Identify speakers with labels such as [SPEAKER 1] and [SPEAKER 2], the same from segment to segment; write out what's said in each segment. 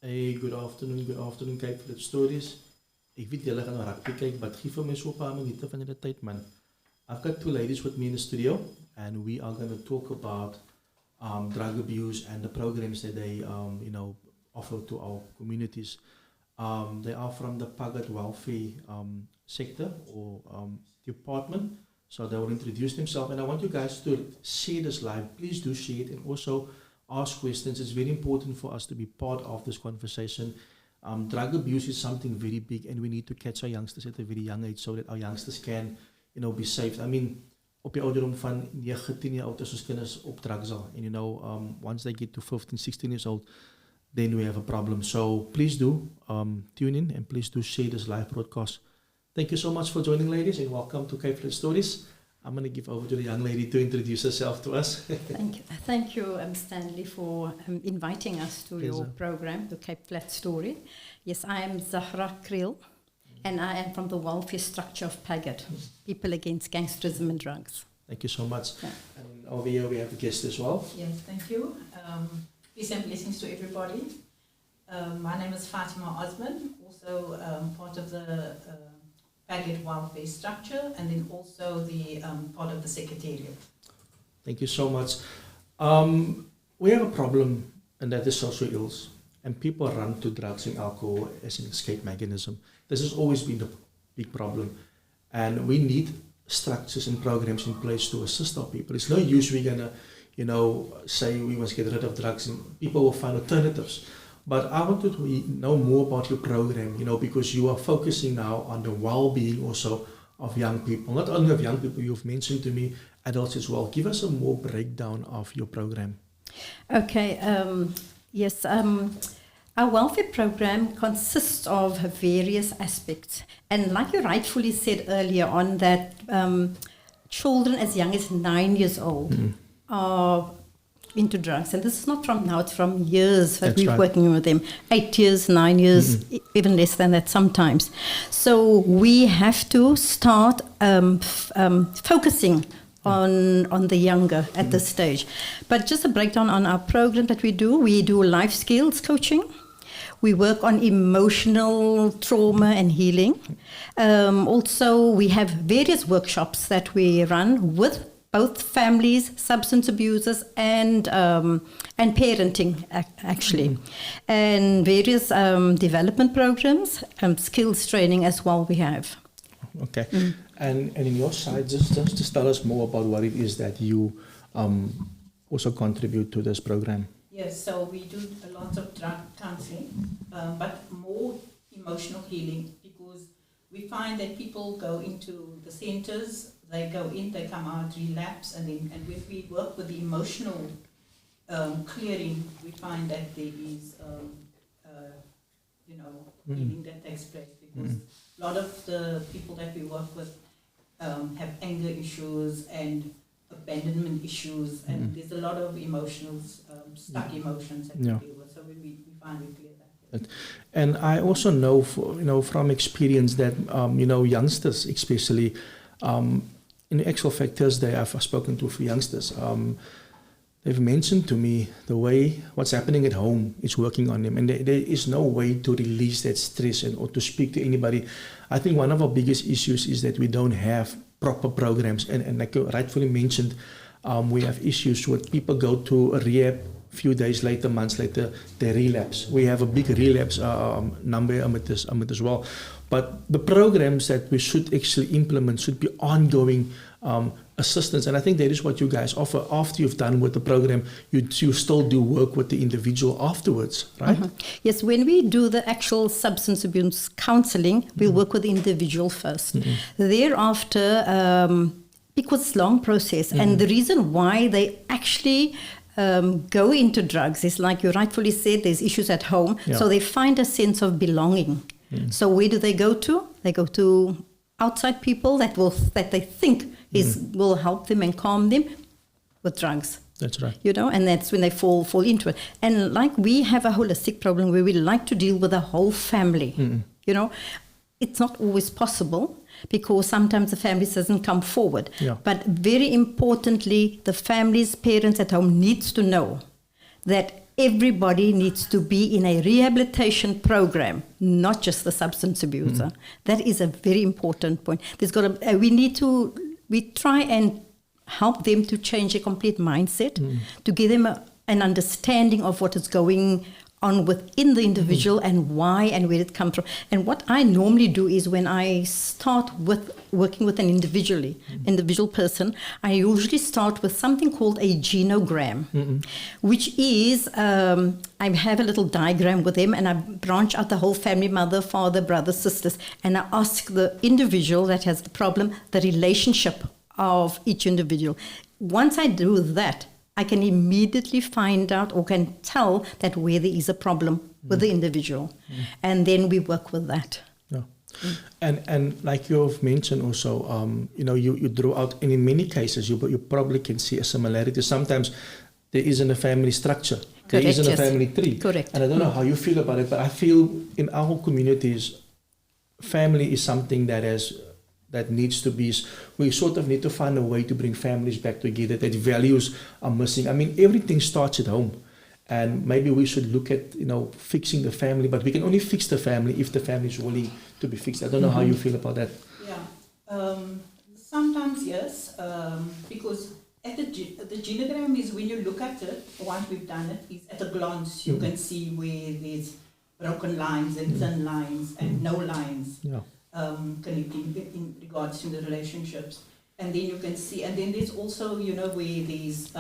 [SPEAKER 1] Hey, good afternoon, kyk vir dit stories. Ek weet julle gaan rugby kyk, but gee vir my so 'n paar minute van julle tyd, man. I've got two ladies with me in the studio, and we are going to talk about drug abuse and the programs that they, offer to our communities. They are from the PAGAD welfare sector or department, so they will introduce themselves. And I want you guys to share this live. Please do share it and also ask questions. It's very important for us to be part of this conversation. Drug abuse is something very big, and we need to catch our youngsters at a very young age so that our youngsters can, be safe. I mean, op die ouderdom van 9, 10 jaar oud is ons kinders op drugs al. And once they get to 15, 16 years old, then we have a problem. So please do tune in and please do share this live broadcast. Thank you so much for joining, ladies, and welcome to Cape Flats Stories. I'm going to give over to the young lady to introduce herself to us.
[SPEAKER 2] Thank you, Stanley, for inviting us to your program, the Cape Flats Story. Yes, I am Zahra Kriel, and I am from the welfare structure of PAGAD, People Against Gangsterism and Drugs.
[SPEAKER 1] Thank you so much. Yeah. And over here we have a guest as well.
[SPEAKER 3] Yes, thank you. Peace and blessings to everybody. My name is Fatima Osman, also part of the PAGAD welfare structure, and then also the part of the secretariat.
[SPEAKER 1] Thank you so much. We have a problem, and that is social ills, and people run to drugs and alcohol as an escape mechanism. This has always been the big problem, and we need structures and programs in place to assist our people. It's no use we're gonna, say we must get rid of drugs, and people will find alternatives. But I want to know more about your program, because you are focusing now on the well-being also of young people. Not only of young people, you've mentioned to me adults as well. Give us a more breakdown of your program.
[SPEAKER 2] Okay, yes. Our welfare program consists of various aspects. And like you rightfully said earlier on, that children as young as 9 years old are into drugs. And this is not from now, it's from years that we're working with them. 8 years, 9 years, even less than that sometimes. So we have to start focusing on the younger at this stage. But just a breakdown on our program that we do life skills coaching. We work on emotional trauma and healing. Also, we have various workshops that we run with both families, substance abusers, and parenting, actually. And various development programs, skills training as well we have.
[SPEAKER 1] Okay. And in your side, just tell us more about what it is that you also contribute to this program.
[SPEAKER 3] Yes, so we do a lot of drug counseling, but more emotional healing, because we find that people go into the centers, they go in, they come out, relapse, and when we work with the emotional clearing, we find that there is, healing that takes place, because a lot of the people that we work with have anger issues and abandonment issues, and there's a lot of emotions, stuck emotions that we deal with. So we find we clear that.
[SPEAKER 1] And I also know, from experience that youngsters, especially in the actual fact Thursday, I've spoken to a few youngsters. They've mentioned to me the way what's happening at home is working on them, and there is no way to release that stress or to speak to anybody. I think one of our biggest issues is that we don't have proper programs, and like you rightfully mentioned, we have issues with people go to a rehab, few days later, months later, they relapse. We have a big relapse number as well. But the programs that we should actually implement should be ongoing assistance, and I think that is what you guys offer. After you've done with the program, you still do work with the individual afterwards, right?
[SPEAKER 2] Yes, when we do the actual substance abuse counseling, we'll work with the individual first. Thereafter, because it's a long process, and the reason why they actually go into drugs is, like you rightfully said, there's issues at home, so they find a sense of belonging. So where do they go to? They go to outside people that they think will help them and calm them with drugs.
[SPEAKER 1] That's right.
[SPEAKER 2] And that's when they fall into it. And like we have a holistic problem where we like to deal with the whole family. It's not always possible, because sometimes the family doesn't come forward. But very importantly, the families, parents at home needs to know that everybody needs to be in a rehabilitation program, not just the substance abuser. That is a very important point. We try and help them to change a complete mindset, to give them an understanding of what is going on within the individual and why and where it comes from. And what I normally do is when I start with working with an individual person, I usually start with something called a genogram, which is, I have a little diagram with them and I branch out the whole family, mother, father, brothers, sisters, and I ask the individual that has the problem, the relationship of each individual. Once I do that, I can immediately find out or can tell that where there is a problem with the individual. And then we work with that.
[SPEAKER 1] Yeah. And like you've mentioned also, you draw out, and in many cases, you probably can see a similarity. Sometimes there isn't a family structure. There
[SPEAKER 2] Correct,
[SPEAKER 1] isn't a
[SPEAKER 2] yes.
[SPEAKER 1] family tree.
[SPEAKER 2] Correct.
[SPEAKER 1] And I don't know how you feel about it, but I feel in our communities, family is something that needs to be, we sort of need to find a way to bring families back together, that values are missing. I mean, everything starts at home. And maybe we should look at, fixing the family, but we can only fix the family if the family is willing to be fixed. I don't know how you feel about that.
[SPEAKER 3] Yeah. Sometimes, yes, because at the genogram is when you look at it, once we've done it, is at a glance, you can see where there's broken lines and thin lines and no lines.
[SPEAKER 1] Yeah.
[SPEAKER 3] Connecting in regards to the relationships, and then you can see, and then there's also where there's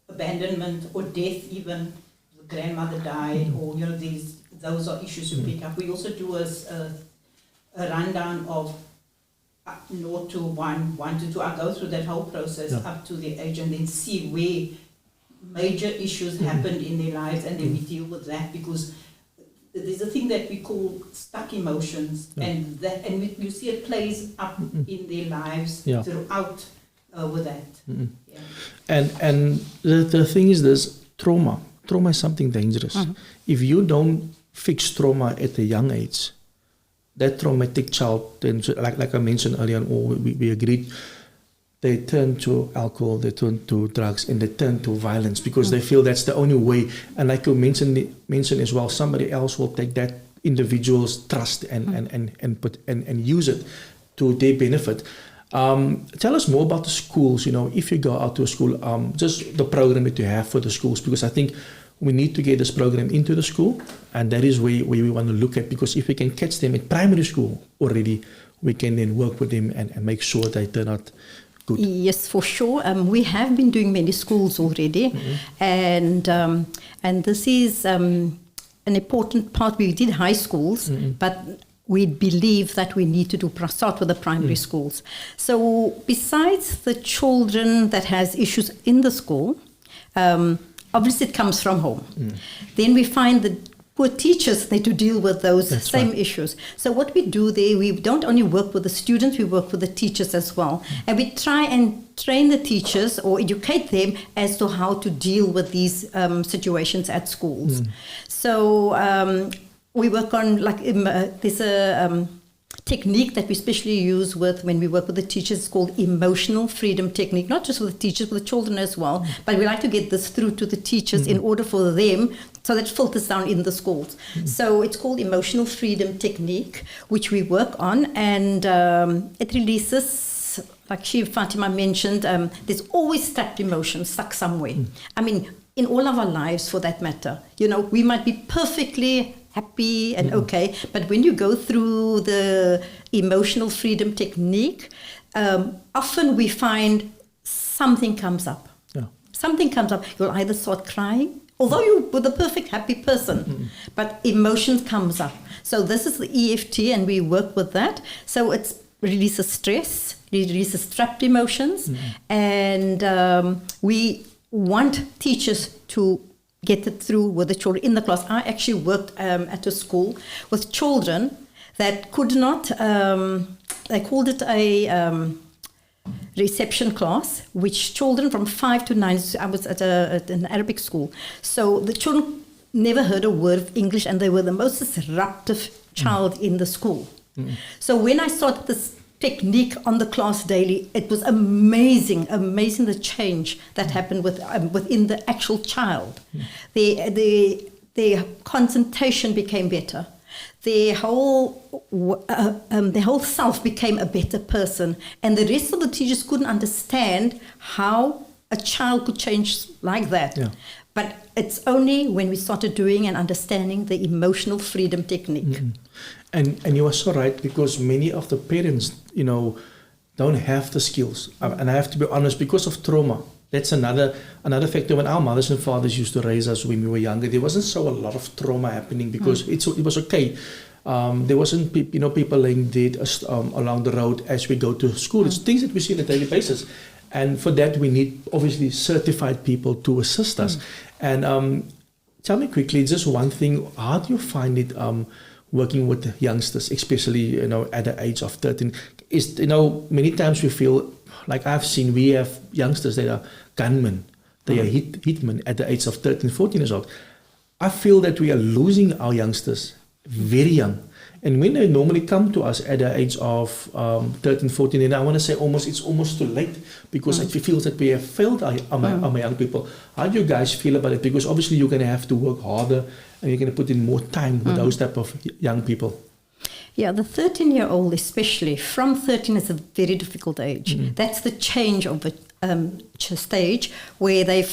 [SPEAKER 3] abandonment or death, even the grandmother died, or those are issues you pick up. We also do a rundown of 0 to 1, 1 to 2. I go through that whole process up to the age, and then see where major issues happened in their lives, and then we deal with that, because there's a thing that we call stuck emotions, and you see it plays up in their lives throughout with that. Yeah.
[SPEAKER 1] And the thing is this, trauma is something dangerous. If you don't fix trauma at a young age, that traumatic child, then like I mentioned earlier on, or we agreed, they turn to alcohol, they turn to drugs, and they turn to violence because they feel that's the only way. And like you mentioned as well, somebody else will take that individual's trust and use it to their benefit. Tell us more about the schools. If you go out to a school, just the program that you have for the schools, because I think we need to get this program into the school, and that is where we want to look at, because if we can catch them at primary school already, we can then work with them and make sure they turn out good.
[SPEAKER 2] Yes, for sure. We have been doing many schools already, and this is an important part. We did high schools, but we believe that we need to start with the primary schools. So besides the children that has issues in the school, obviously it comes from home. Then we find that poor teachers need to deal with those same issues. So what we do there, we don't only work with the students, we work with the teachers as well. And we try and train the teachers or educate them as to how to deal with these situations at schools. So we work on, there's a technique that we especially use when we work with the teachers. It's called emotional freedom technique, not just with the teachers, with the children as well. But we like to get this through to the teachers in order for them, so that it filters down in the schools. So it's called emotional freedom technique, which we work on, and it releases, like Fatima mentioned, there's always trapped emotions stuck somewhere. I mean, in all of our lives for that matter. We might be perfectly happy and okay, but when you go through the emotional freedom technique, often we find something comes up. Something comes up. You'll either start crying, although you were the perfect happy person, but emotions comes up. So this is the EFT, and we work with that. So it releases stress, releases trapped emotions, and we want teachers to get it through with the children in the class. I actually worked at a school with children that could not, they called it a reception class, which children from 5 to 9, I was at an Arabic school. So the children never heard a word of English, and they were the most disruptive child in the school. So when I started this technique on the class daily. It was amazing the change that happened within the actual child. Their concentration became better. Their whole self became a better person, and the rest of the teachers couldn't understand how a child could change like that.
[SPEAKER 1] Yeah.
[SPEAKER 2] But it's only when we started doing and understanding the emotional freedom technique.
[SPEAKER 1] And you are so right, because many of the parents, don't have the skills. And I have to be honest, because of trauma. That's another factor. When our mothers and fathers used to raise us when we were younger, there wasn't a lot of trauma happening, because it was okay. There wasn't people laying dead along the road as we go to school. It's things that we see on a daily basis. And for that, we need, obviously, certified people to assist us. And tell me quickly, just one thing, how do you find it working with youngsters, especially, at the age of 13? Is, many times we feel, like we have youngsters that are gunmen, they are hitmen at the age of 13, 14 years old. I feel that we are losing our youngsters very young. And when they normally come to us at the age of 13, 14, and I want to say it's almost too late, because it feels that we have failed our my young people. How do you guys feel about it? Because obviously you're going to have to work harder, and you're going to put in more time with those type of young people.
[SPEAKER 2] Yeah, the 13-year-old especially, from 13 is a very difficult age. That's the change of a stage where they're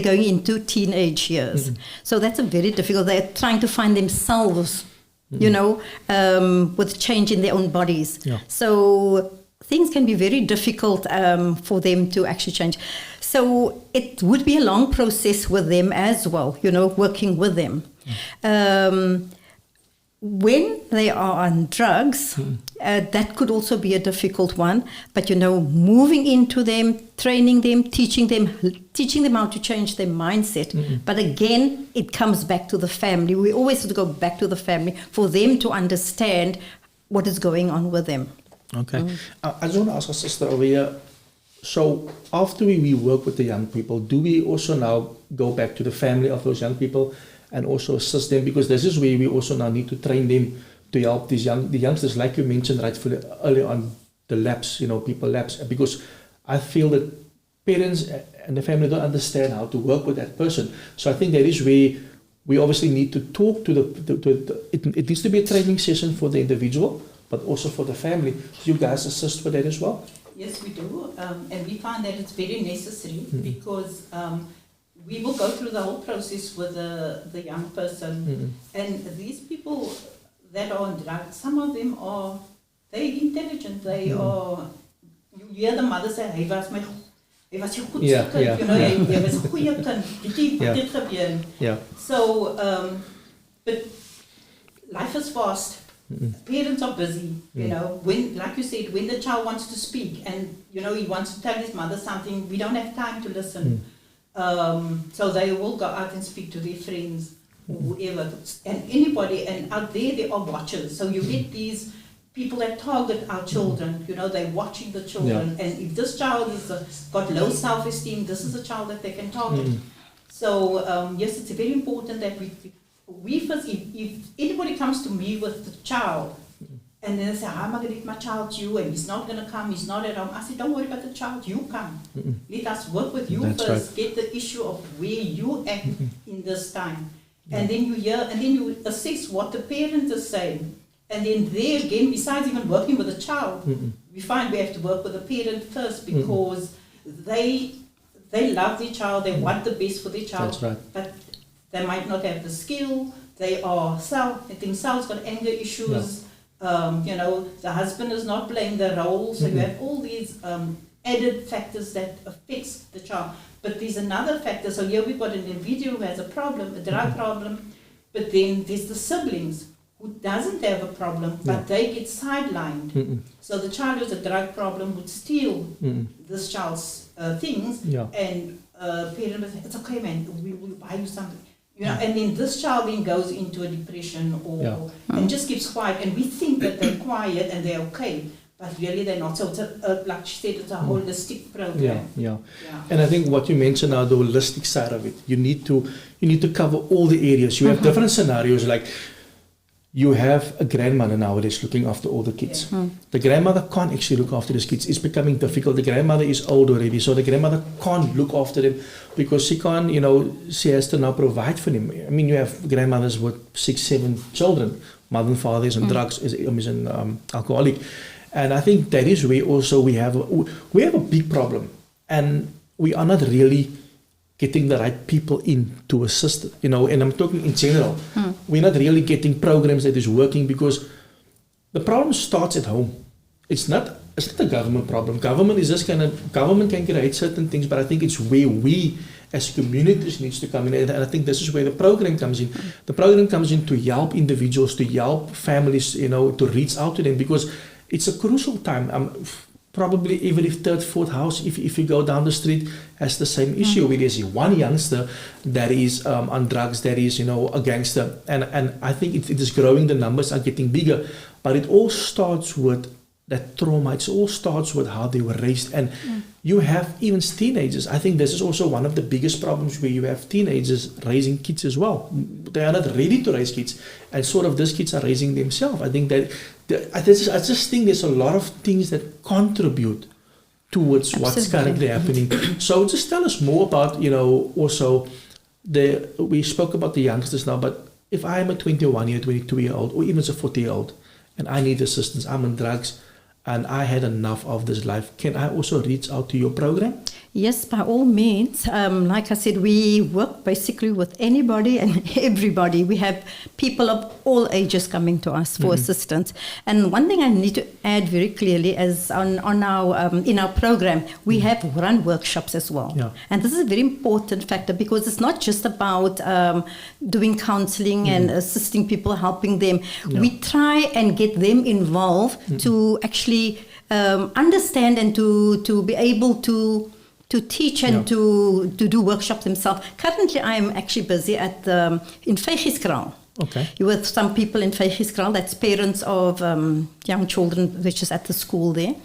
[SPEAKER 2] going into teenage years. So that's a very difficult. They're trying to find themselves, with change in their own bodies.
[SPEAKER 1] Yeah.
[SPEAKER 2] So things can be very difficult for them to actually change. So it would be a long process with them as well, working with them. When they are on drugs, that could also be a difficult one. But, moving into them, training them, teaching them how to change their mindset. But again, it comes back to the family. We always have to go back to the family for them to understand what is going on with them.
[SPEAKER 1] Okay. I just want to ask our sister over here. So after we work with the young people, do we also now go back to the family of those young people and also assist them? Because this is where we also now need to train them to help the youngsters, like you mentioned rightfully earlier on, the lapse, people lapse. Because I feel that parents and the family don't understand how to work with that person. So I think that is where we obviously need to talk to it needs to be a training session for the individual, but also for the family. Do you guys assist with that as well?
[SPEAKER 3] Yes, we do. And we find that it's very necessary, because we will go through the whole process with the young person. And these people that are on drugs, some of them they're intelligent. They are, you hear the mother say, hy was jou goed kind, hy was 'n goeie kind, weet jy wat dit gebeur.
[SPEAKER 1] Yeah.
[SPEAKER 3] So, but life is fast. Parents are busy, when, like you said, when the child wants to speak and, he wants to tell his mother something, we don't have time to listen. So they will go out and speak to their friends, or whoever, and anybody, and out there are watchers. So you get these people that target our children, they're watching the children, and if this child is got low self-esteem, this is a child that they can target. So, yes, it's very important that we first, if anybody comes to me with the child, and then they say, I'm going to get my child to you, and he's not going to come, he's not at home. I say, don't worry about the child, you come. Let us work with you. That's first, get the issue of where you act in this time. And then you assess what the parent is saying. And then there again, besides even working with the child, we find we have to work with the parent first, because they love their child, they want the best for their child.
[SPEAKER 1] That's right.
[SPEAKER 3] But they might not have the skill, they are themselves got anger issues. The husband is not playing the role, so you have all these added factors that affects the child. But there's another factor. So here we've got an individual who has a problem, a drug problem, but then there's the siblings who doesn't have a problem, but they get sidelined. So the child who has a drug problem would steal this child's things, and parent would say, it's okay, man, we will buy you something. And then this child then goes into a depression and just keeps quiet. And we think that they're quiet and they're okay, but really they're not. So it's like she said, it's a holistic program.
[SPEAKER 1] Yeah. And I think what you mentioned now, the holistic side of it, you need to cover all the areas. You have different scenarios, like you have a grandmother nowadays looking after all the kids. The grandmother can't actually look after these kids. It's becoming difficult. The grandmother is old already, so the grandmother can't look after them because she can't, she has to now provide for them. I mean, you have grandmothers with 6, 7 children. Mother and father is on drugs, is alcoholic. And I think that is where also we have a big problem. And we are not really getting the right people in to assist, and I'm talking in general. We're not really getting programs that is working because the problem starts at home. It's not a government problem. Government can create certain things, but I think it's where we as communities needs to come in. And I think this is where the program comes in. The program comes in to help individuals, to help families, to reach out to them because it's a crucial time. Probably every third, fourth house, if you go down the street, has the same issue. Where there's one youngster that is on drugs, that is, a gangster. And I think it is growing, the numbers are getting bigger. But it all starts with that trauma. It all starts with how they were raised. And you have even teenagers. I think this is also one of the biggest problems where you have teenagers raising kids as well. They are not ready to raise kids. And sort of these kids are raising themselves. I think that I just think there's a lot of things that contribute towards what's currently happening. So just tell us more about, also we spoke about the youngsters now, but if I am a 21-year, 22-year-old, or even a 40-year-old, and I need assistance, I'm on drugs, and I had enough of this life, can I also reach out to your program?
[SPEAKER 2] Yes, by all means. Like I said, we work basically with anybody and everybody. We have people of all ages coming to us for assistance. And one thing I need to add very clearly is on our in our program, we have run workshops as well.
[SPEAKER 1] Yeah.
[SPEAKER 2] And this is a very important factor because it's not just about doing counseling and assisting people, helping them.
[SPEAKER 1] Yeah.
[SPEAKER 2] We try and get them involved to actually understand and to be able to teach and to do workshops themselves. Currently, I am actually busy in Vygieskraal.
[SPEAKER 1] Okay.
[SPEAKER 2] With some people in Vygieskraal, that's parents of young children, which is at the school there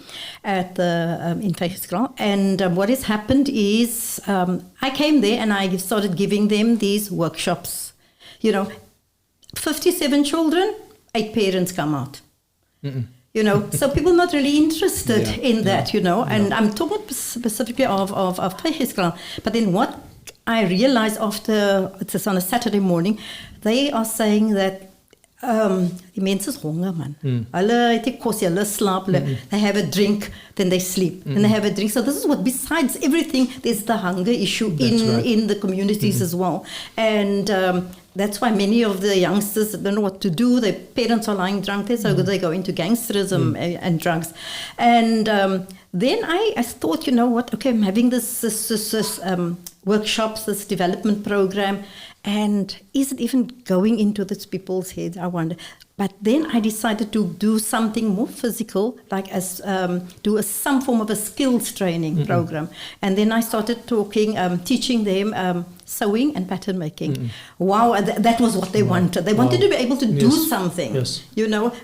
[SPEAKER 2] in Vygieskraal. And what has happened is I came there and I started giving them these workshops. 57 children, 8 parents come out. So people not really interested in that, and I'm talking specifically of Vygieskraal. But then what I realized after, it's on a Saturday morning, they are saying that die mense is honger, man. Hulle het nie kos, hulle slaap, they have a drink, then they sleep, and they have a drink. So this is what, besides everything, there's the hunger issue in the communities as well. And that's why many of the youngsters don't know what to do. Their parents are lying drunk there, so they go into gangsterism and drugs. And then I thought, okay, I'm having this workshops, this development program, and is it even going into these people's heads? I wonder. But then I decided to do something more physical, like some form of a skills training program. And then I started teaching them sewing and pattern making. Wow, that was what they wanted. They wanted to be able to do something,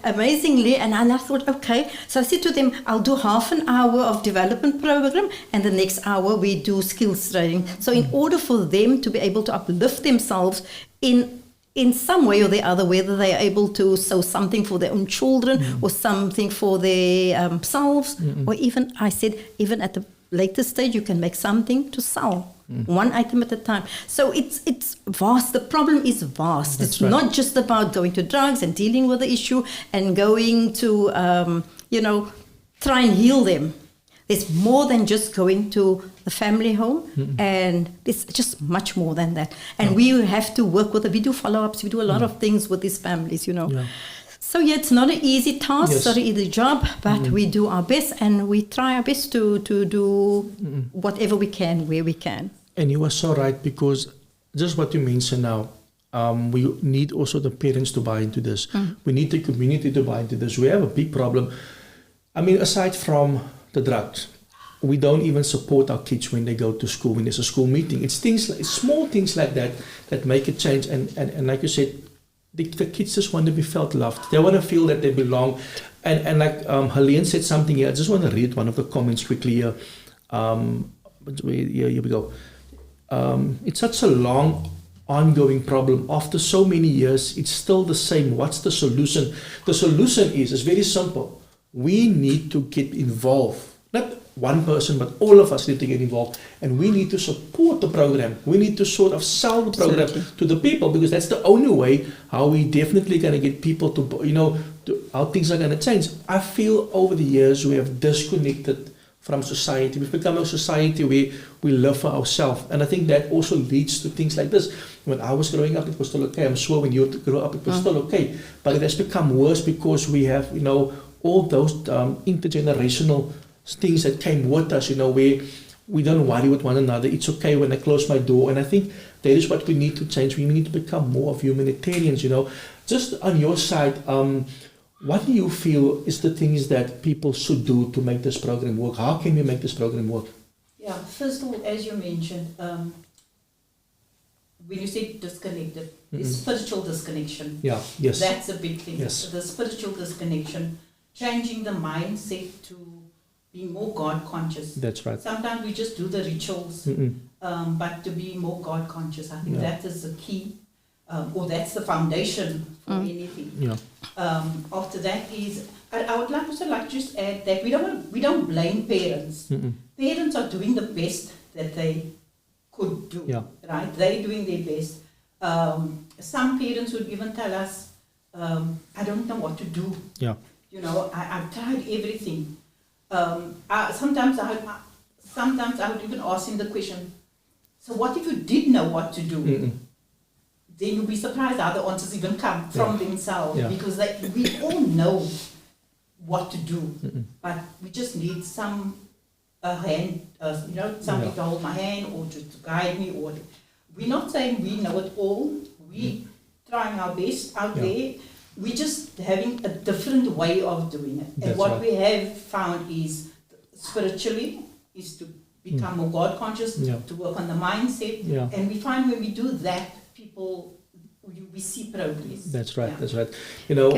[SPEAKER 2] amazingly. And I thought, okay. So I said to them, I'll do half an hour of development program, and the next hour we do skills training. So in order for them to be able to uplift themselves in some way or the other, whether they are able to sew something for their own children or something for their selves, or even, I said, even at the later stage, you can make something to sell. One item at a time. So it's vast. The problem is vast. It's not just about going to drugs and dealing with the issue and going to, try and heal them. There's more than just going to the family home, and it's just much more than that. And we have to work with it. We do follow-ups. We do a lot of things with these families, Yeah. So it's not an easy task, it's not an easy job, but we do our best, and we try our best to do whatever we can, where we can.
[SPEAKER 1] And you are so right, because just what you mentioned now, we need also the parents to buy into this. We need the community to buy into this. We have a big problem. I mean, aside from the drugs, we don't even support our kids when they go to school, when there's a school meeting. It's small things like that make a change. And like you said, the kids just want to be felt loved. They want to feel that they belong. And like Helene said something here, I just want to read one of the comments quickly here. Here we go. It's such a long ongoing problem. After so many years, it's still the same. What's the solution? The solution is very simple. We need to get involved. Not one person, but all of us need to get involved. And we need to support the program. We need to sort of sell the program to the people, because that's the only way how we definitely going to get people to, how things are going to change. I feel over the years we have disconnected from society. We've become a society where we live for ourselves. And I think that also leads to things like this. When I was growing up, it was still okay. I'm sure when you grew up, it was still okay. But it has become worse because we have, all those intergenerational things that came with us, where we don't worry with one another. It's okay when I close my door. And I think that is what we need to change. We need to become more of humanitarians, Just on your side, what do you feel is the things that people should do to make this program work? How can we make this program work?
[SPEAKER 3] Yeah, first of all, as you mentioned, when you say disconnected, it's spiritual disconnection.
[SPEAKER 1] Yeah, yes.
[SPEAKER 3] That's a big thing.
[SPEAKER 1] Yes.
[SPEAKER 3] The spiritual disconnection, changing the mindset to be more God conscious.
[SPEAKER 1] That's right.
[SPEAKER 3] Sometimes we just do the rituals, but to be more God conscious, I think that is the key, or that's the foundation for anything.
[SPEAKER 1] Yeah.
[SPEAKER 3] After that is, I would also like to just add that we don't blame parents. Parents are doing the best that they could do.
[SPEAKER 1] Yeah.
[SPEAKER 3] Right? They're doing their best. Some parents would even tell us, I don't know what to do.
[SPEAKER 1] Yeah.
[SPEAKER 3] I've tried everything. Sometimes I would even ask him the question, so what if you did know what to do? Then you'll be surprised how the answers even come from themselves, because we all know what to do, but we just need some hand, somebody to hold my hand or to guide me. Or we're not saying we know it all. We trying our best out there. We're just having a different way of doing it. And what we have found is spiritually is to become more God conscious, to work on the mindset. And we find when we do that, we see progress.
[SPEAKER 1] That's right. That's right.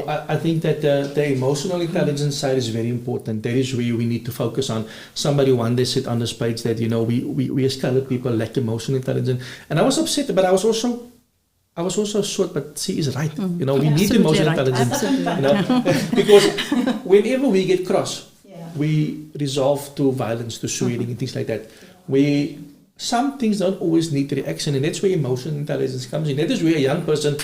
[SPEAKER 1] I think that the emotional intelligence side is very important. That is where we need to focus on. Somebody one day said on this page that we as colored people lack emotional intelligence, and I was upset, but I was also short, but she is right. We need emotional intelligence. Because whenever we get cross, we resolve to violence, to shooting, and things like that. Some things don't always need reaction, and that's where emotional intelligence comes in. That is where a young person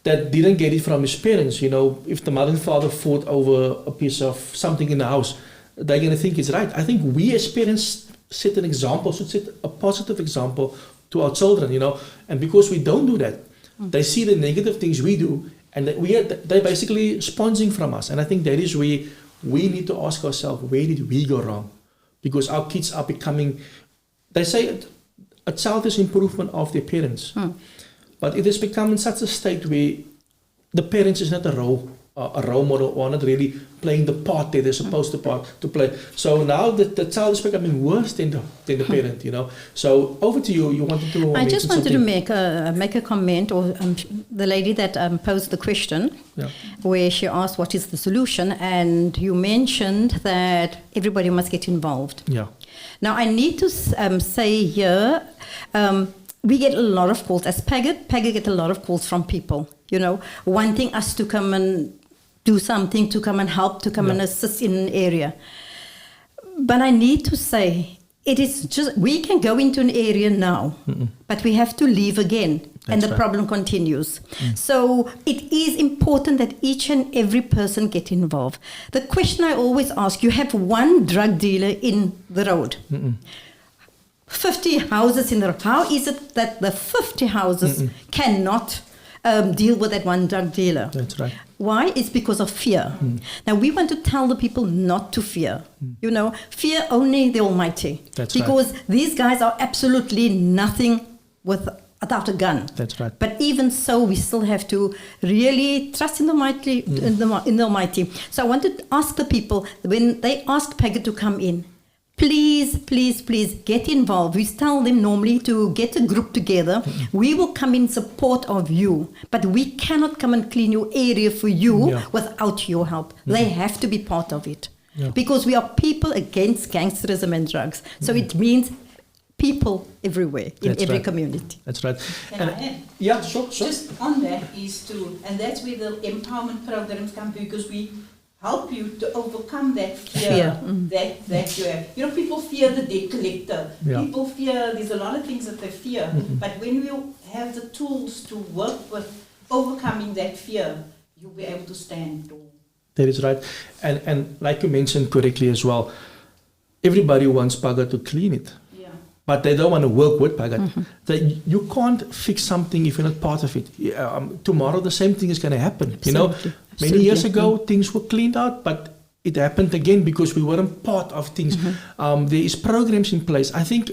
[SPEAKER 1] that didn't get it from his parents, if the mother and father fought over a piece of something in the house, they're going to think it's right. I think we as parents set an example, should set a positive example to our children, and because we don't do that, they see the negative things we do, and they're basically sponging from us. And I think that is where we need to ask ourselves, where did we go wrong? Because our kids are becoming, they say a child is improvement of their parents. But it has become in such a state where the parents is not a role model, or not really playing the part that they're supposed to play. So now the child is becoming worse than the parent, So over to you. You wanted to.
[SPEAKER 2] I just wanted to make a comment, or the lady that posed the question, where she asked what is the solution, and you mentioned that everybody must get involved.
[SPEAKER 1] Yeah.
[SPEAKER 2] Now I need to say here, we get a lot of calls as PAGAD. PAGAD get a lot of calls from people, wanting us to come and do something, to come and help, to come and assist in an area. But I need to say, it is just, we can go into an area now, but we have to leave again. And the problem continues. So it is important that each and every person get involved. The question I always ask, you have one drug dealer in the road. 50 houses in the road. How is it that the 50 houses cannot deal with that one drug dealer?
[SPEAKER 1] That's right.
[SPEAKER 2] Why? It's because of fear. Now, we want to tell the people not to fear. Fear only the Almighty.
[SPEAKER 1] That's
[SPEAKER 2] because these guys are absolutely nothing without a gun.
[SPEAKER 1] That's right.
[SPEAKER 2] But even so, we still have to really trust in the Almighty. In the Almighty. So I want to ask the people, when they ask PAGAD to come in, please, please, please get involved. We tell them normally to get a group together. We will come in support of you, but we cannot come and clean your area for you without your help. They have to be part of it. Because we are people against gangsterism and drugs. So it means people everywhere, in
[SPEAKER 1] That's
[SPEAKER 2] every
[SPEAKER 1] right.
[SPEAKER 2] community.
[SPEAKER 1] That's right.
[SPEAKER 3] Can
[SPEAKER 1] And
[SPEAKER 3] I add?
[SPEAKER 1] yeah, sure.
[SPEAKER 3] Just on that is and that's where the empowerment programs come, because we help you to overcome that fear, that you have. You know, people fear the debt collector.
[SPEAKER 1] Yeah.
[SPEAKER 3] People fear, there's a lot of things that they fear. But when you have the tools to work with overcoming that fear, you'll be able to stand tall.
[SPEAKER 1] That is right. And like you mentioned correctly as well, everybody wants PAGAD to clean it.
[SPEAKER 3] Yeah.
[SPEAKER 1] But they don't want to work with PAGAD. You can't fix something if you're not part of it. Tomorrow the same thing is going to happen.
[SPEAKER 2] Absolutely.
[SPEAKER 1] You know, many years
[SPEAKER 2] Absolutely.
[SPEAKER 1] ago things were cleaned out, but it happened again because we weren't part of things. There is programs in place. I think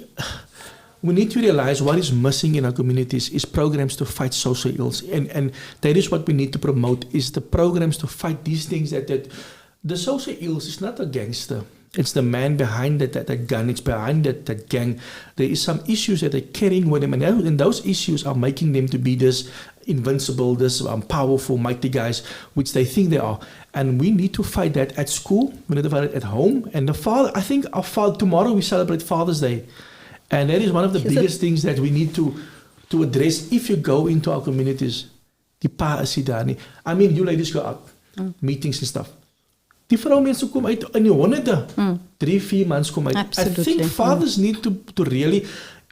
[SPEAKER 1] we need to realize what is missing in our communities is programs to fight social ills. And that is what we need to promote, is the programs to fight these things that the social ills is not a gangster. It's the man behind that gun. It's behind that gang. There is some issues that they're carrying with them, and those issues are making them to be this invincible, this powerful, mighty guys, which they think they are. And we need to fight that at school. We need to fight it at home. And the father, I think our father, tomorrow we celebrate Father's Day. And that is one of the biggest things that we need to address if you go into our communities. Die pa is daar nie. I mean, you ladies go out, meetings and stuff. Die vrouwmensen komen uit in die honderde. 3-4 months come out.
[SPEAKER 2] Absolutely.
[SPEAKER 1] I think fathers need to really,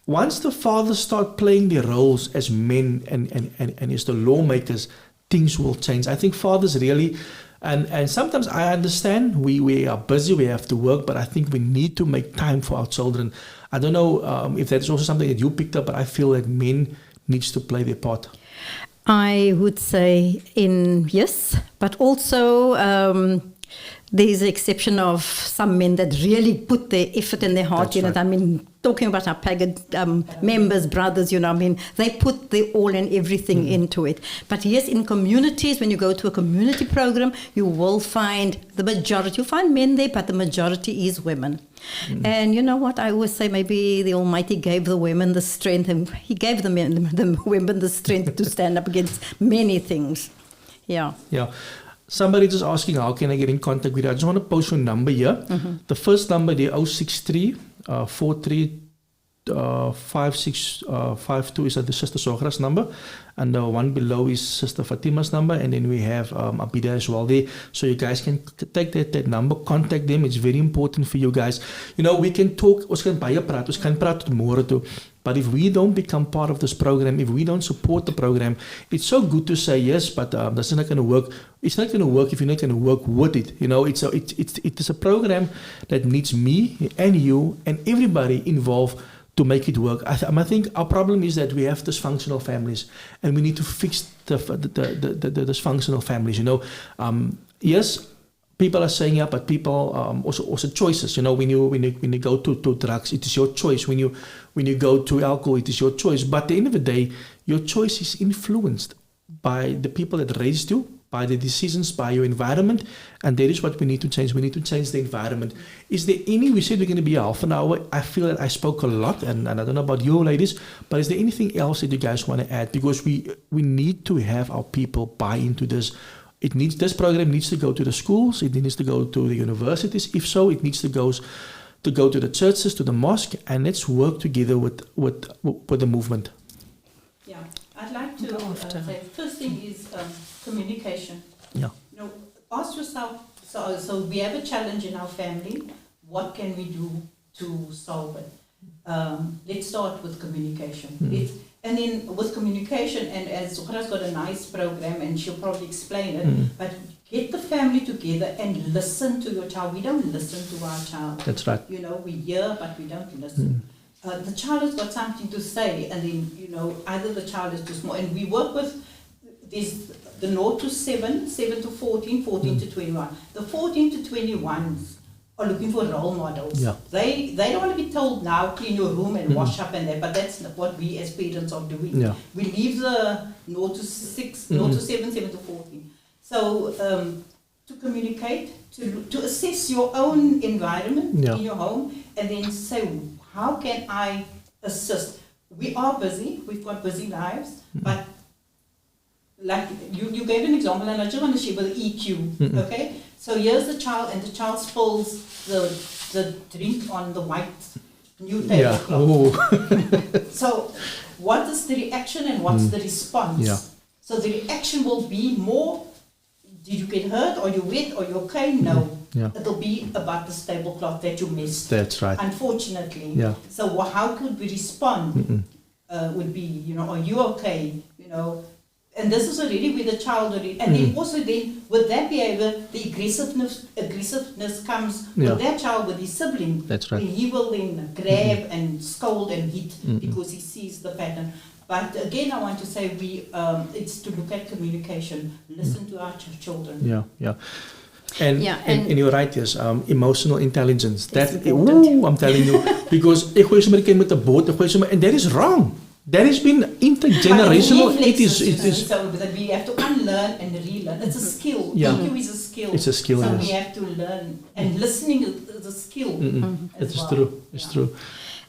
[SPEAKER 1] once the fathers start playing their roles as men and as the lawmakers, things will change. I think fathers really, and sometimes I understand we are busy, we have to work, but I think we need to make time for our children. I don't know if that is also something that you picked up, but I feel that men needs to play their part.
[SPEAKER 2] I would say yes, but also there is an exception of some men that really put their effort and their heart
[SPEAKER 1] That's
[SPEAKER 2] in
[SPEAKER 1] right.
[SPEAKER 2] it. I mean, talking about our PAGAD members, brothers, you know, I mean, they put their all and everything into it. But yes, in communities, when you go to a community program, you will find the majority. You find men there, but the majority is women. And you know what? I always say maybe the Almighty gave the women the strength, and He gave the women the strength to stand up against many things. Yeah.
[SPEAKER 1] Yeah. Somebody just asking, how can I get in contact with you? I just want to post your number here. The first number there, 063 43 5652 is the Sister Sogra's number. And the one below is Sister Fatima's number. And then we have Abida as well there. So you guys can take that number, contact them. It's very important for you guys. You know, we can talk, ons kan baie praat, ons kan praat tot môre toe. But if we don't become part of this program, if we don't support the program, it's so good to say yes, but that's not going to work. It's not going to work if you're not going to work with it. You know, it is a program that needs me and you and everybody involved to make it work. I think our problem is that we have dysfunctional families, and we need to fix the dysfunctional families. You know, yes. People are saying, yeah, but people also choices. You know, when you go to drugs, it is your choice. When you go to alcohol, it is your choice. But at the end of the day, your choice is influenced by the people that raised you, by the decisions, by your environment, and that is what we need to change. We need to change the environment. Is there any? We said we're going to be half an hour. I feel that I spoke a lot, and I don't know about you ladies, but is there anything else that you guys want to add? Because we need to have our people buy into this. This program needs to go to the schools. It needs to go to the universities. If so, it needs to go to the churches, to the mosque, and let's work together with the movement.
[SPEAKER 3] Yeah, I'd like to say first thing is communication.
[SPEAKER 1] Yeah.
[SPEAKER 3] You know, ask yourself. So we have a challenge in our family. What can we do to solve it? Let's start with communication. And then with communication, and as Zuhra's got a nice program, and she'll probably explain it, but get the family together and listen to your child. We don't listen to our child.
[SPEAKER 1] That's right.
[SPEAKER 3] You know, we hear, but we don't listen. The child has got something to say, and then, you know, either the child is too small. And we work with these, the 0 to 7, 7 to 14, 14 to 21. The 14 to 21s are looking for role models.
[SPEAKER 1] Yeah.
[SPEAKER 3] They don't want to be told now clean your room and wash up and that, but that's not what we as parents are doing.
[SPEAKER 1] Yeah.
[SPEAKER 3] We leave the 0 to 6, 0 to 7, 7 to 14. So to communicate, to assess your own environment in your home, and then say, how can I assist? We are busy, we've got busy lives, but like you gave an example, and I just want to share with EQ, okay? So here's the child, and the child spills the drink on the white new tablecloth.
[SPEAKER 1] Oh.
[SPEAKER 3] So what is the reaction and what's the response?
[SPEAKER 1] Yeah.
[SPEAKER 3] So the reaction will be more, did you get hurt, or you wet, or you okay? No.
[SPEAKER 1] Yeah.
[SPEAKER 3] It'll be about this tablecloth that you missed.
[SPEAKER 1] That's right.
[SPEAKER 3] Unfortunately.
[SPEAKER 1] Yeah.
[SPEAKER 3] So how could we respond? Would be, are you okay? And this is already with the child already. And then also then with that behavior, the aggressiveness comes with that child, with his sibling.
[SPEAKER 1] That's right.
[SPEAKER 3] And he will then grab and scold and hit because he sees the pattern. But again, I want to say it's to look at communication, listen to our children.
[SPEAKER 1] Yeah. And you're right, yes, emotional intelligence. I'm telling you, because ek gooi sommer kind met 'n bord, and that is wrong. That has been intergenerational. It is.
[SPEAKER 3] So that we have to unlearn and relearn. It's a skill.
[SPEAKER 1] Yeah.
[SPEAKER 3] EQ is a skill.
[SPEAKER 1] It's a skill.
[SPEAKER 3] So
[SPEAKER 1] yes.
[SPEAKER 3] we have to learn, and listening is a skill.
[SPEAKER 1] It is true. It's true.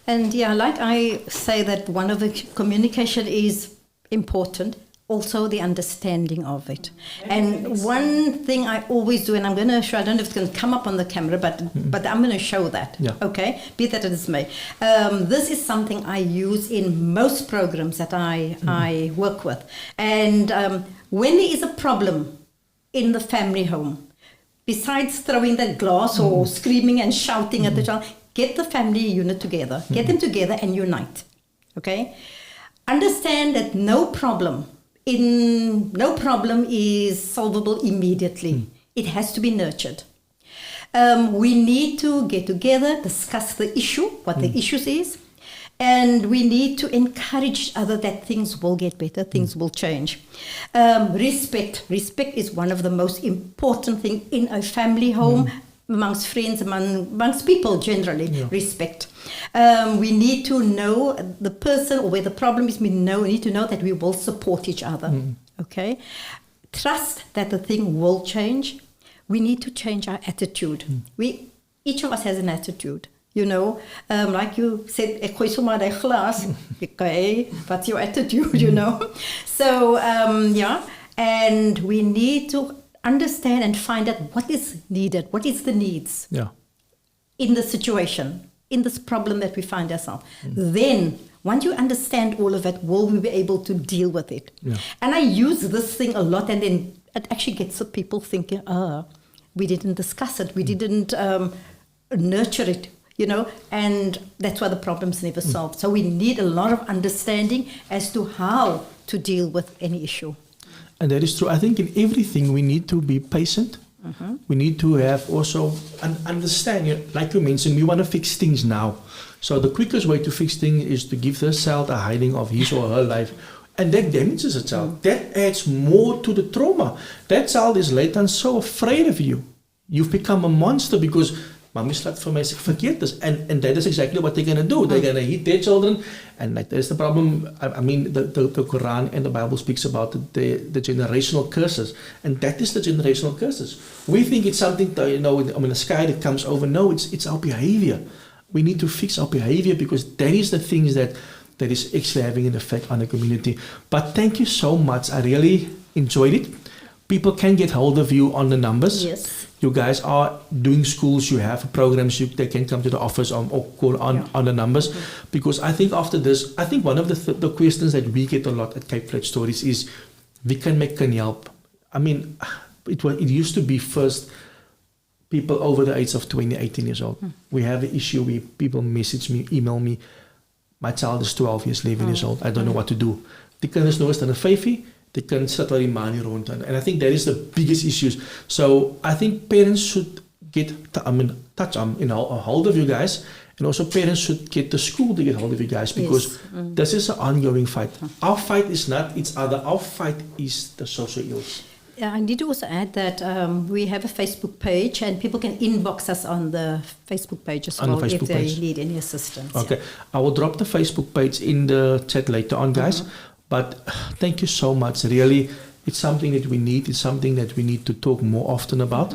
[SPEAKER 2] And like I say that one of the communication is important, also the understanding of it. And one thing I always do, and I'm going to show, I don't know if it's going to come up on the camera, but I'm going to show that, okay? Be that as it may. This is something I use in most programs that I work with. And when there is a problem in the family home, besides throwing the glass or screaming and shouting at the child, get the family unit together. Get them together and unite, okay? Understand that no problem is solvable immediately. It has to be nurtured. We need to get together, discuss the issue, what the issue is, and we need to encourage other that things will get better, things will change. Respect is one of the most important things in a family home, amongst friends, amongst people generally. Respect. We need to know the person or where the problem is. We need to know that we will support each other. Okay, trust that the thing will change. We need to change our attitude. Each of us has an attitude. Like you said, ek gooi sommer daai glas. Okay, what's your attitude? So and we need to understand and find out what is needed, what is the needs in the situation, in this problem that we find ourselves. Then, once you understand all of it, will we be able to deal with it? And I use this thing a lot, and then it actually gets the people thinking, we didn't discuss it, we didn't nurture it, and that's why the problem's never solved. So we need a lot of understanding as to how to deal with any issue.
[SPEAKER 1] And that is true. I think in everything we need to be patient. We need to have also an understanding. Like you mentioned, we want to fix things now. So the quickest way to fix things is to give the child a hiding of his or her life. And that damages a child. That adds more to the trauma. That child is later on so afraid of you. You've become a monster because Mommy slaat vir my as ek verkeerd is. And that is exactly what they're going to do. They're going to hit their children. And like that's the problem. I mean, the Quran and the Bible speaks about the generational curses. And that is the generational curses. We think it's something that, a sky that comes over. No, it's our behavior. We need to fix our behavior because that is the things that is actually having an effect on the community. But thank you so much. I really enjoyed it. People can get hold of you on the numbers.
[SPEAKER 2] Yes.
[SPEAKER 1] You guys are doing schools, you have programs, they can come to the office or call on the numbers. Because I think after this, I think one of the questions that we get a lot at Cape Flat Stories is, we can help. I mean, it used to be first people over the age of 20, 18 years old. We have an issue where people message me, email me, my child is 12 years, 11 years old, I don't know what to do. Die kinders nou is dan 'n 5. They can sit waar die man hier rond. And I think that is the biggest issues. So I think parents should get a hold of you guys. And also parents should get the school to get hold of you guys because this is an ongoing fight. Our fight is not each other. Our fight is the social ills.
[SPEAKER 2] Yeah, I need to also add that we have a Facebook page and people can inbox us on the Facebook page as well if they need any assistance.
[SPEAKER 1] Okay. I will drop the Facebook page in the chat later on, guys. But thank you so much. Really, it's something that we need. It's something that we need to talk more often about.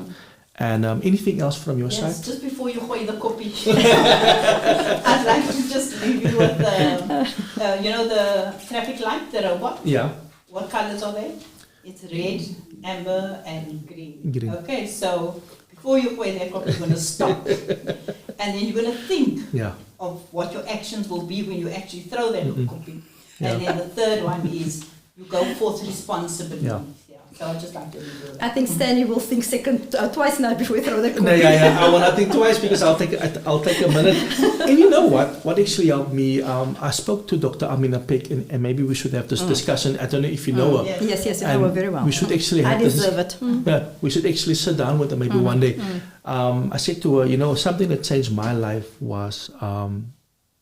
[SPEAKER 1] And anything else from your side?
[SPEAKER 3] Just before you hoy the copy, I'd like to just leave you with the traffic light, the robot.
[SPEAKER 1] Yeah.
[SPEAKER 3] What colors are they? It's red, amber, and green.
[SPEAKER 1] Green.
[SPEAKER 3] Okay, so before you throw that copy, you're going to stop. And then you're going to think
[SPEAKER 1] Yeah.
[SPEAKER 3] of what your actions will be when you actually throw that copy.
[SPEAKER 1] Yeah.
[SPEAKER 3] And then the third one is you go forth responsibly.
[SPEAKER 1] Yeah.
[SPEAKER 3] So I just like to leave you with
[SPEAKER 2] I
[SPEAKER 3] that.
[SPEAKER 2] think Stanley will think twice now before we throw the cookie.
[SPEAKER 1] No, yeah. I will not think twice because I'll take a minute. And you know what? What actually helped me? I spoke to Dr. Amina Peck, and maybe we should have this discussion. I don't know if you know her.
[SPEAKER 3] Yes.
[SPEAKER 2] Yes, I
[SPEAKER 1] And
[SPEAKER 2] know her very well.
[SPEAKER 1] we should actually
[SPEAKER 2] I
[SPEAKER 1] have this.
[SPEAKER 2] deserve it.
[SPEAKER 1] Yeah, we should actually sit down with her maybe one day. I said to her, something that changed my life was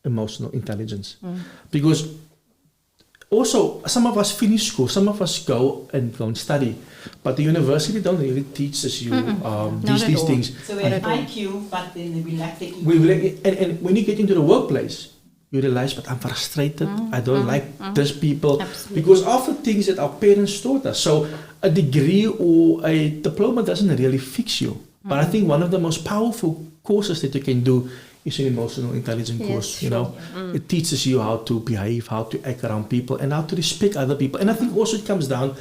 [SPEAKER 1] emotional intelligence, because also some of us finish school, some of us go and study, but the university don't really teach us you these things.
[SPEAKER 3] So we have IQ, but then we lack the EQ.
[SPEAKER 1] And when you get into the workplace, you realize, but I'm frustrated. I don't like these people.
[SPEAKER 2] Absolutely.
[SPEAKER 1] Because of the things that our parents taught us. So a degree or a diploma doesn't really fix you. But I think one of the most powerful courses that you can do is an emotional intelligence course. It teaches you how to behave, how to act around people, and how to respect other people. And I think also it comes down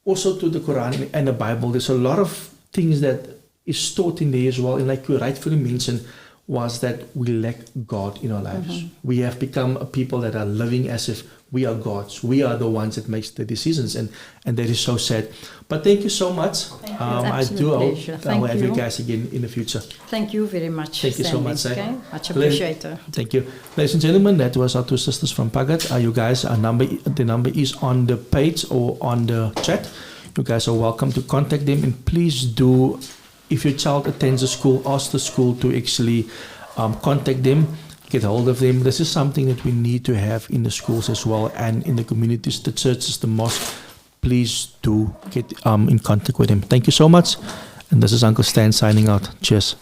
[SPEAKER 1] also to the Quran and the Bible. There's a lot of things that is taught in there as well. And like you rightfully mentioned, was that we lack God in our lives. We have become a people that are living as if we are gods. We are the ones that makes the decisions, and that is so sad. But thank you so much. I do hope I will have you guys again in the future.
[SPEAKER 2] Thank you very much.
[SPEAKER 1] Thank you so much.
[SPEAKER 2] Okay? Much appreciated.
[SPEAKER 1] Thank you. Ladies and gentlemen, that was our two sisters from PAGAD. You guys, the number is on the page or on the chat. You guys are welcome to contact them, and please do, if your child attends a school, ask the school to actually contact them, get hold of them. This is something that we need to have in the schools as well, and in the communities, the churches, the mosque. Please do get in contact with them. Thank you so much. And this is Uncle Stan signing out. Cheers.